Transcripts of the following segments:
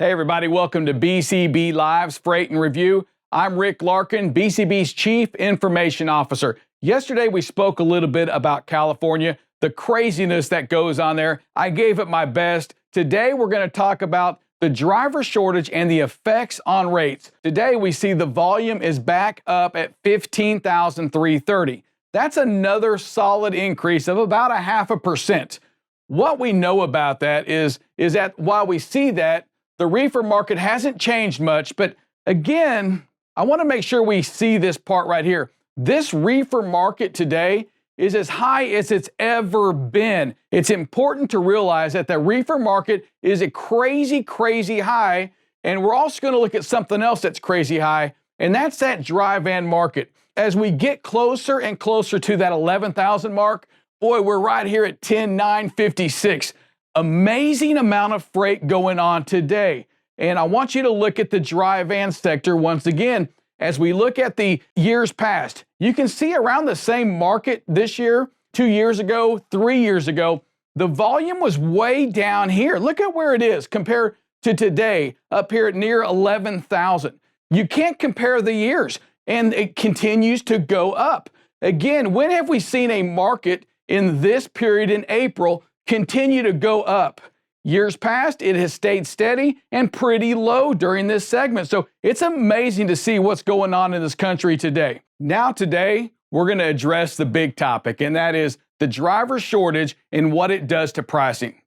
Hey everybody, welcome to BCB Live's Freight and Review. I'm Rick Larkin, BCB's Chief Information Officer. Yesterday we spoke a little bit about California, the craziness that goes on there. I gave it my best. Today we're going to talk about the driver shortage and the effects on rates. Today we see the volume is back up at 15,330. That's another solid increase of about 0.5%. What we know about that is that while we see that, the reefer market hasn't changed much, but again, I want to make sure we see this part right here. This reefer market today is as high as it's ever been. It's important to realize that the reefer market is a crazy, crazy high, and we're also going to look at something else that's crazy high, and that's that dry van market. As we get closer and closer to that 11,000 mark, boy, we're right here at 10,956. Amazing amount of freight going on today. And I want you to look at the dry van sector once again. As we look at the years past, you can see around the same market this year, 2 years ago, 3 years ago, the volume was way down here. Look at where it is compared to today, up here at near 11,000. You can't compare the years, and it continues to go up. Again, when have we seen a market in this period in April continue to go up? Years past, it has stayed steady and pretty low during this segment. So it's amazing to see what's going on in this country today. Now today, we're going to address the big topic, and that is the driver shortage and what it does to pricing.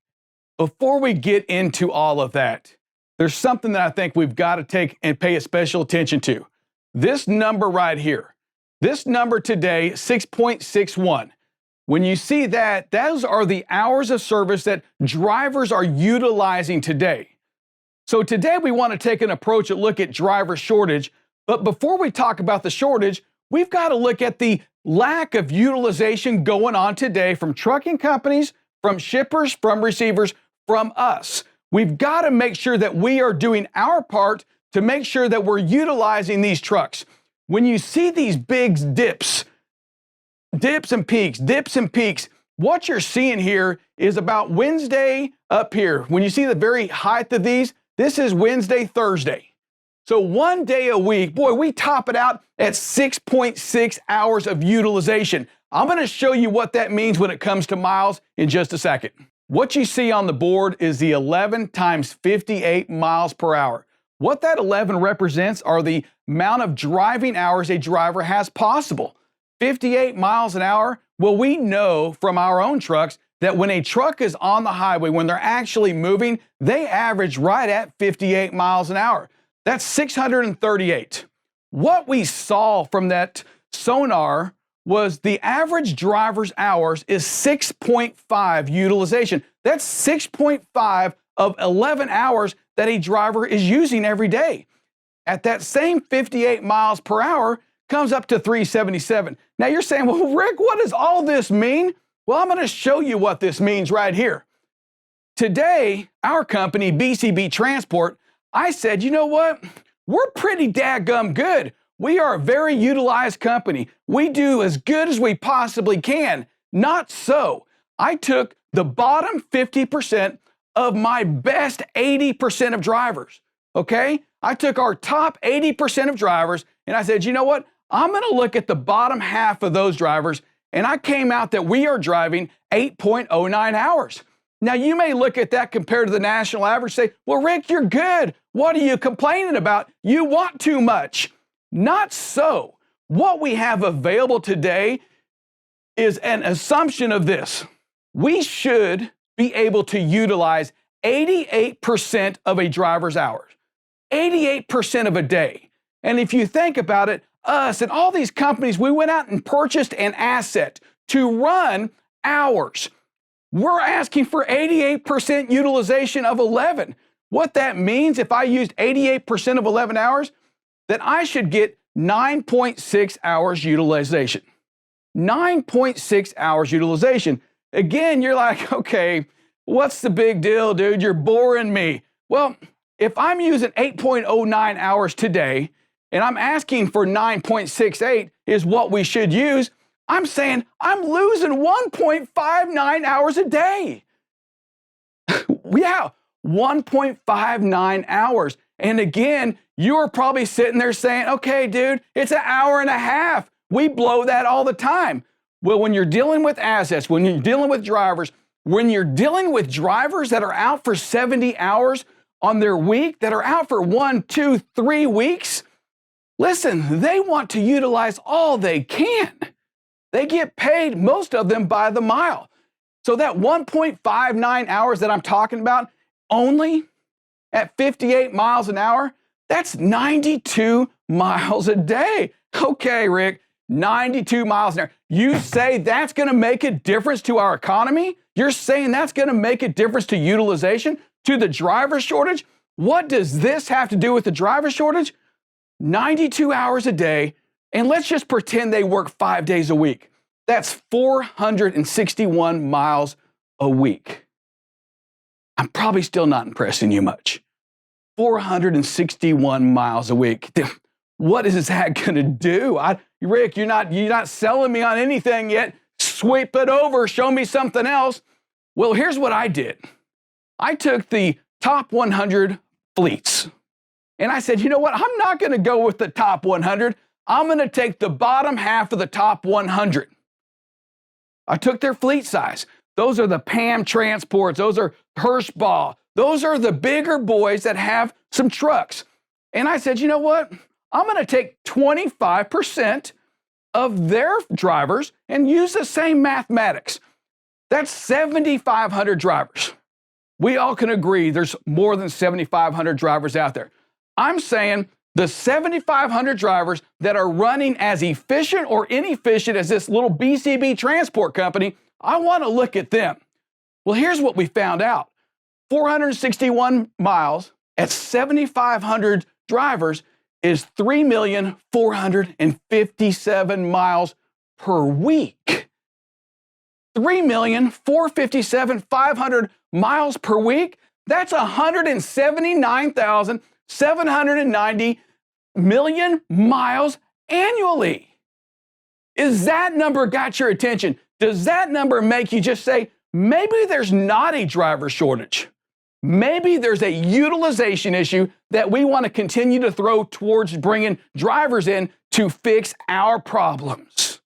Before we get into all of that, there's something that I think we've got to take and pay a special attention to. This number right here, this number today, 6.61. When you see that, those are the hours of service that drivers are utilizing today. So today we want to take an approach and look at driver shortage. But before we talk about the shortage, we've got to look at the lack of utilization going on today from trucking companies, from shippers, from receivers, from us. We've got to make sure that we are doing our part to make sure that we're utilizing these trucks. When you see these big dips and peaks, what you're seeing here is about Wednesday up here. When you see the very height of these, this is Wednesday, Thursday. So 1 day a week, boy, we top it out at 6.6 hours of utilization. I'm going to show you what that means when it comes to miles in just a second. What you see on the board is the 11 times 58 miles per hour. What that 11 represents are the amount of driving hours a driver has possible. 58 miles an hour. Well, we know from our own trucks that when a truck is on the highway, when they're actually moving, they average right at 58 miles an hour. That's 638. What we saw from that sonar was the average driver's hours is 6.5 utilization. That's 6.5 of 11 hours that a driver is using every day. At that same 58 miles per hour, comes up to 377. Now you're saying, well, Rick, what does all this mean? Well, I'm going to show you what this means right here. Today, our company, BCB Transport, I said, you know what? We're pretty dadgum good. We are a very utilized company. We do as good as we possibly can. Not so. I took the bottom 50% of my best 80% of drivers, okay? I took our top 80% of drivers and I said, you know what? I'm going to look at the bottom half of those drivers, and I came out that we are driving 8.09 hours. Now, you may look at that compared to the national average and say, well, Rick, you're good. What are you complaining about? You want too much. Not so. What we have available today is an assumption of this. We should be able to utilize 88% of a driver's hours, 88% of a day. And if you think about it, us and all these companies, we went out and purchased an asset to run hours. We're asking for 88% utilization of 11. What that means, if I used 88% of 11 hours, that I should get 9.6 hours utilization. 9.6 hours utilization. Again, you're like, okay, what's the big deal, dude? You're boring me. Well, if I'm using 8.09 hours today, and I'm asking for 9.68 is what we should use, I'm saying I'm losing 1.59 hours a day. Yeah, 1.59 hours. And again, you are probably sitting there saying, okay, dude, it's an hour and a half. We blow that all the time. Well, when you're dealing with assets, when you're dealing with drivers, when you're dealing with drivers that are out for 70 hours on their week, that are out for 1, 2, 3 weeks, listen, they want to utilize all they can. They get paid, most of them, by the mile. So that 1.59 hours that I'm talking about, only at 58 miles an hour, that's 92 miles a day. Okay, Rick, 92 miles an hour. You say that's going to make a difference to our economy? You're saying that's going to make a difference to utilization, to the driver shortage? What does this have to do with the driver shortage? 92 hours a day, and let's just pretend they work 5 days a week. That's 461 miles a week. I'm probably still not impressing you much. 461 miles a week. What is that going to do? Rick, you're not selling me on anything yet. Sweep it over. Show me something else. Well, here's what I did. I took the top 100 fleets, and I said, you know what? I'm not going to go with the top 100. I'm going to take the bottom half of the top 100. I took their fleet size. Those are the PAM transports. Those are Hirschball. Those are the bigger boys that have some trucks. And I said, you know what? I'm going to take 25% of their drivers and use the same mathematics. That's 7,500 drivers. We all can agree there's more than 7,500 drivers out there. I'm saying the 7,500 drivers that are running as efficient or inefficient as this little BCB transport company, I want to look at them. Well, here's what we found out. 461 miles at 7,500 drivers is 3,457 miles per week. 3,457,500 miles per week. That's 179,790 million miles annually. Is that number got your attention? Does that number make you just say, maybe there's not a driver shortage? Maybe there's a utilization issue that we want to continue to throw towards bringing drivers in to fix our problems.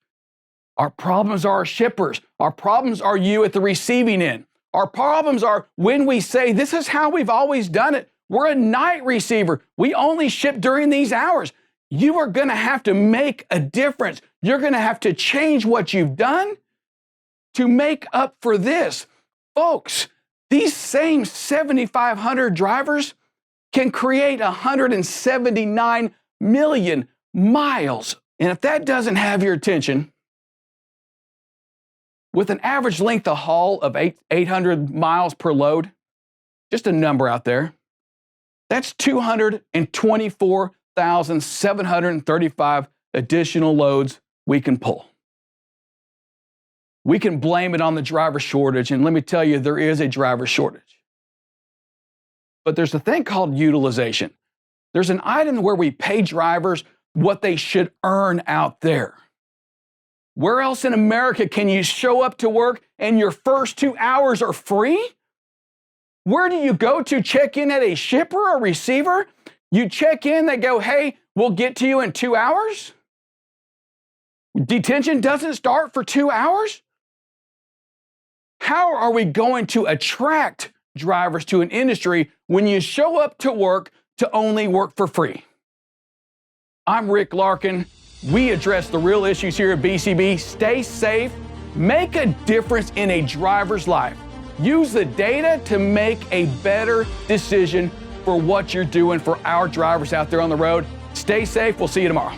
Our problems are our shippers. Our problems are you at the receiving end. Our problems are when we say, this is how we've always done it. We're a night receiver. We only ship during these hours. You are going to have to make a difference. You're going to have to change what you've done to make up for this. Folks, these same 7,500 drivers can create 179 million miles. And if that doesn't have your attention, with an average length of haul of 800 miles per load, just a number out there, that's 224,735 additional loads we can pull. We can blame it on the driver shortage, and let me tell you, there is a driver shortage. But there's a thing called utilization. There's an item where we pay drivers what they should earn out there. Where else in America can you show up to work and your first 2 hours are free? Where do you go to check in at a shipper or receiver? You check in, they go, hey, we'll get to you in 2 hours? Detention doesn't start for 2 hours? How are we going to attract drivers to an industry when you show up to work to only work for free? I'm Rick Larkin. We address the real issues here at BCB. Stay safe. Make a difference in a driver's life. Use the data to make a better decision for what you're doing for our drivers out there on the road. Stay safe. We'll see you tomorrow.